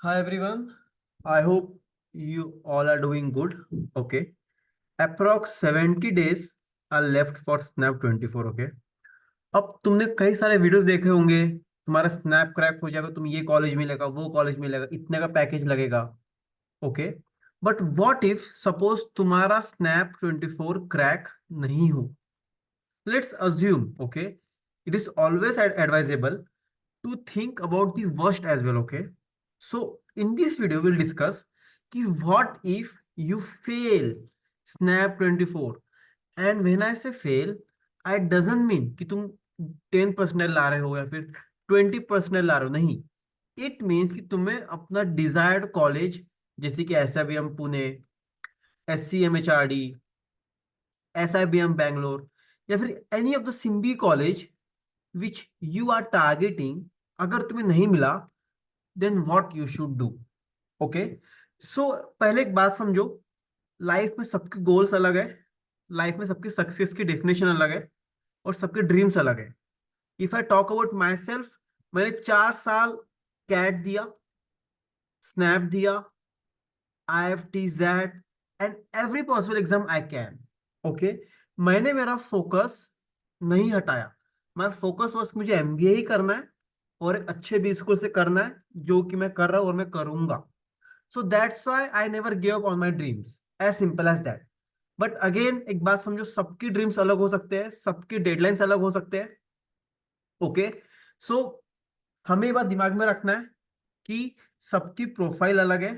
Hi everyone. I hope you all are doing good. Okay. Approx 70 days are left for Snap 24. Okay. अब तुमने कई सारे videos देखे होंगे। तुम्हारा स्नैप क्रैक हो जाएगा, तुम ये कॉलेज मिलेगा, वो कॉलेज मिलेगा, इतने का पैकेज लगेगा। Okay. But what if suppose तुम्हारा स्नैप 24 क्रैक नहीं हो। Let's assume, okay, it is always advisable to think about the worst as well. Okay, so in this video we'll discuss ki what if you fail snap 24. And when I say fail, I doesn't mean कि तुम 10% ला रहे हो या फिर 20% ला रहे हो, नहीं। It means कि तुम्हें अपना डिजायर्ड कॉलेज, जैसे कि S I B M Pune, S C M H R D, S I B M Bangalore, या फिर any of the Symbi college which you are targeting, अगर तुम्हें नहीं मिला, then what you should do. Okay. So पहले एक बात समझो, लाइफ में सबके गोल्स अलग है, लाइफ में सबकी सक्सेस की डेफिनेशन अलग है, और सबके ड्रीम्स अलग है। If I talk about my self, मैंने 4 साल कैट दिया, स्नैप दिया, I F T Z, and every possible exam I can. Okay. मैंने मेरा फोकस नहीं हटाया। माई फोकस वॉज मुझे एमबीए ही करना है, और एक अच्छे बी स्कूल से करना है, जो कि मैं कर रहा हूं और मैं करूंगा। So that's why I never gave up on my dreams. As simple as that. But again एक बात समझो, सबकी ड्रीम्स अलग हो सकते हैं, सबकी डेडलाइंस अलग हो सकते हैं। ओके। सो हमें ये बात दिमाग में रखना है कि सबकी प्रोफाइल अलग है,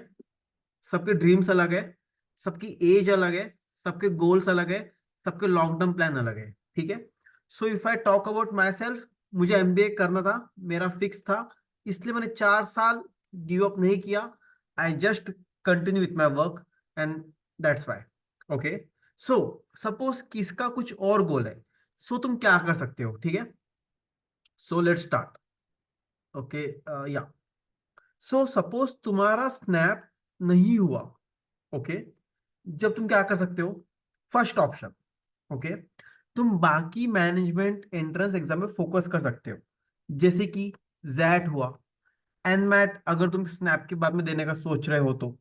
सबके ड्रीम्स अलग है, सबकी एज अलग है, सबके गोल्स अलग है, सबके लॉन्ग टर्म प्लान अलग है। ठीक है। So if I talk about my self, मुझे एमबीए करना था, मेरा फिक्स था, इसलिए मैंने 4 साल गिव अप नहीं किया। I just continue with my work, and that's why. Okay. So suppose किसका कुछ और गोल है, सो तुम क्या कर सकते हो। ठीक है। So let's start. ओके। या सो सपोज तुम्हारा स्नैप नहीं हुआ। ओके। जब तुम क्या कर सकते हो, फर्स्ट ऑप्शन, ओके, तुम बाकी मैनेजमेंट एंट्रेंस एग्जाम में फोकस कर सकते हो, जैसे कि जैट हुआ, एनमैट अगर तुम स्नैप के बाद में देने का सोच रहे हो तो,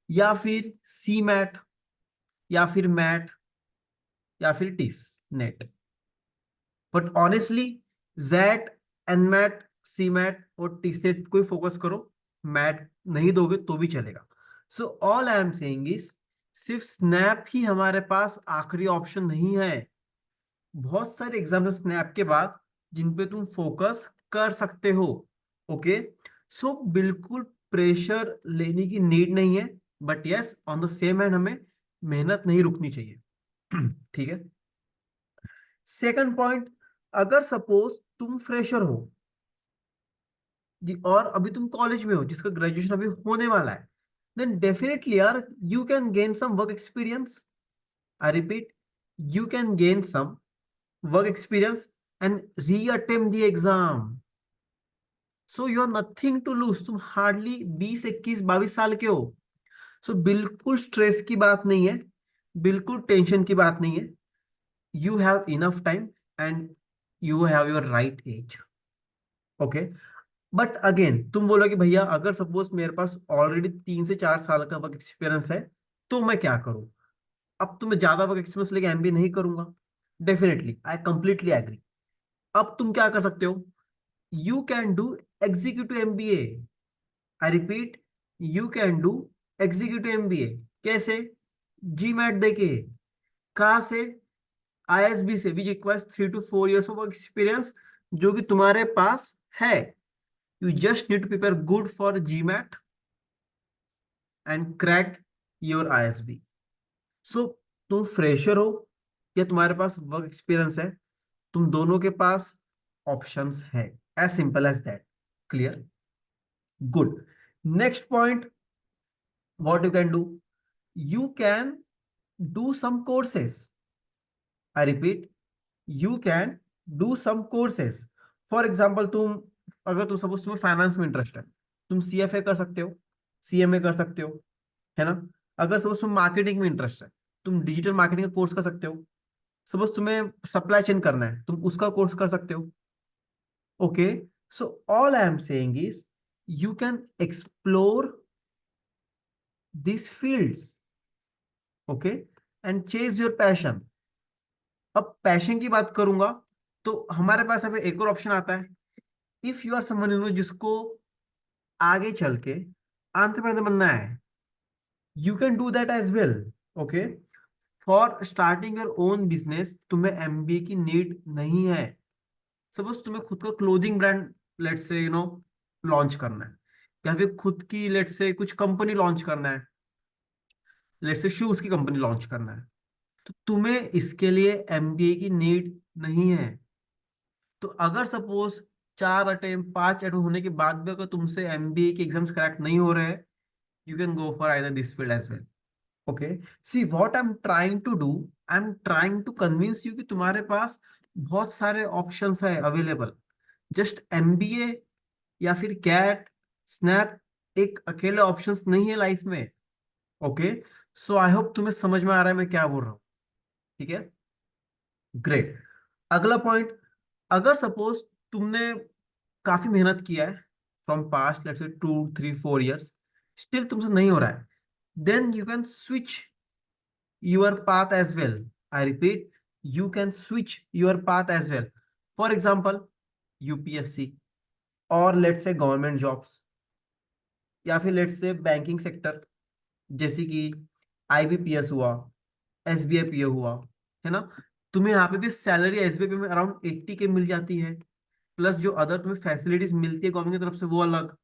या फिर सी मैट, या फिर मैट, या फिर TISS NET. But honestly, XAT, NMAT, C MAT और टी सेट को फोकस करो। मैट नहीं दोगे तो भी चलेगा। So all I am saying is, सिर्फ स्नैप ही हमारे पास आखिरी ऑप्शन नहीं है। बहुत सारे एग्जाम है स्नैप के बाद जिन पे तुम फोकस कर सकते हो। ओके। सो बिल्कुल प्रेशर लेने की नीड नहीं है, but yes, on the same hand हमें मेहनत नहीं रुकनी चाहिए। ठीक है। सेकंड पॉइंट, अगर सपोज तुम फ्रेशर हो और अभी तुम कॉलेज में हो, जिसका ग्रेजुएशन अभी होने वाला है, देन डेफिनेटली यार you can gain some work experience. I repeat, you can gain some work experience and reattempt the exam. So you are nothing to lose. तुम हार्डली 20 21 22 साल के हो। सो बिल्कुल स्ट्रेस की बात नहीं है, बिल्कुल टेंशन की बात नहीं है। You have enough time, and you have your right age. Okay. But again तुम बोलो कि भैया अगर सपोज मेरे पास ऑलरेडी 3 से 4 साल का वर्क एक्सपीरियंस है, तो मैं क्या करूं। अब तो मैं ज्यादा वर्क एक्सपीरियंस लेके एमबीए नहीं करूंगा। Definitely I completely agree. अब तुम क्या कर सकते हो, you can do executive MBA. I repeat, you can do executive MBA. कैसे? जी मैट देके। कहाँ से? आईएसबी से, which requires 3 to 4 years of experience, जो कि तुम्हारे पास है। You just need to prepare good for GMAT and crack your ISB. So तुम फ्रेशर हो या तुम्हारे पास वर्क एक्सपीरियंस है, तुम दोनों के पास ऑप्शंस है। As simple as that. Clear? Good. Next point, what you can do, you can do some courses. I repeat, you can do some courses. For example, तुम अगर तुम सपोज तुम्हें फाइनेंस में इंटरेस्ट है, तुम सीएफए कर सकते हो, सीएमए कर सकते हो, है ना। अगर सपोज तुम्हें मार्केटिंग में इंटरेस्ट है, तुम डिजिटल मार्केटिंग का कोर्स कर सकते हो। सपोज तुम्हें सप्लाई चेन करना है, तुम उसका कोर्स कर सकते हो। Okay. So all I am saying is, you can explore these fields, okay, and chase your passion. अब पैशन की बात करूंगा तो हमारे पास अभी एक और ऑप्शन आता है. इफ यू आर समवन जिसको आगे चल के एंटरप्रेन्योर बनना है, you can do that as well. Okay, for starting your own business तुम्हें एमबीए की नीड नहीं है. सपोज तुम्हें खुद का clothing brand let's say launch करना है, या फिर खुद की लेट्स से कुछ कंपनी लॉन्च करना है, लेट्स से शूज की कंपनी लॉन्च करना है, तो तुम्हें इसके लिए एमबीए की नीड नहीं है. तो अगर सपोज 4 अटेम्प्ट 5 अटेम्प्ट होने के बाद भी अगर तुमसे एमबीए के एग्जाम्स क्रैक नहीं हो रहे हैं, you can go for either this field as well. Okay, see what I am trying to do, I am trying to convince you कि तुम्हारे पास बहुत सारे ऑप्शंस है अवेलेबल. जस्ट एमबीए या फिर कैट, स्नैप एक अकेले ऑप्शंस नहीं है लाइफ में. ओके, सो आई होप तुम्हें समझ में आ रहा है मैं क्या बोल रहा हूँ. ठीक है, ग्रेट. अगला पॉइंट, अगर सपोज तुमने काफी मेहनत किया है from past let's say 2 3 4 years, still तुमसे नहीं हो रहा है, then you can switch your path as well. I repeat, you can switch your path as well. For example, UPSC or let's say government jobs, या फिर let's say banking sector, जैसे कि IBPS हुआ, एसबीआई पीओ हुआ, है ना. तुम्हें यहाँ पे भी सैलरी एसबीआई में अराउंड 80K मिल जाती है, प्लस जो अदर तुम्हें फैसिलिटीज मिलती है गवर्नमेंट की तरफ से वो अलग.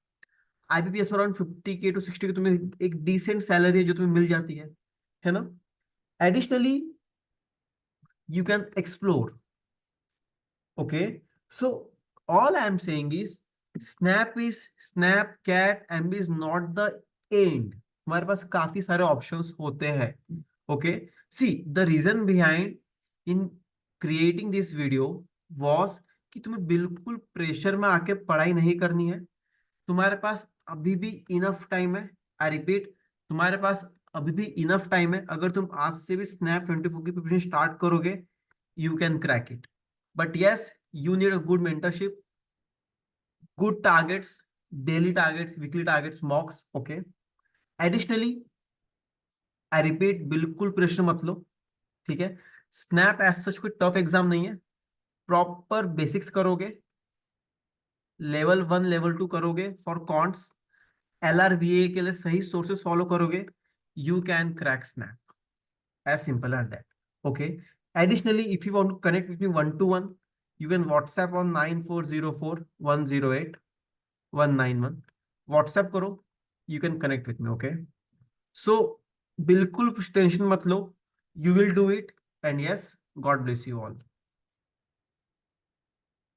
आईबीपीएस में अराउंड 50K to 60K तुम्हें एक डिसेंट सैलरी है जो तुम्हें मिल जाती है ना. Additionally you can explore. Okay, so all I am saying is Snapcat, MB is not the end. हमारे पास काफी सारे ऑप्शंस होते हैं. Okay, see the reason behind in creating this video was कि तुम्हें बिल्कुल प्रेशर में आके पढ़ाई नहीं करनी है. तुम्हारे पास अभी भी इनफ टाइम है. आई रिपीट, तुम्हारे पास अभी भी इनफ टाइम है. अगर तुम आज से भी स्नैप 24 की प्रिपरेशन स्टार्ट करोगे, you can crack it. But yes, you need a good mentorship, good targets, daily targets, weekly targets, mocks. Okay. Additionally, I repeat, बिल्कुल प्रेशर मत लो. ठीक है, स्नैप एज सच कोई टफ एग्जाम नहीं है. Proper basics करोगे, level 1 level 2 करोगे for counts, एलआरवीए के लिए सही सोर्सेस फॉलो करोगे, you can crack snap. as simple as that. Okay, additionally if you want to connect with me one to one, you can WhatsApp on 9404108191. WhatsApp करो, you can connect with me. Okay, so बिल्कुल tension मत लो, you will do it. And yes, God bless you all.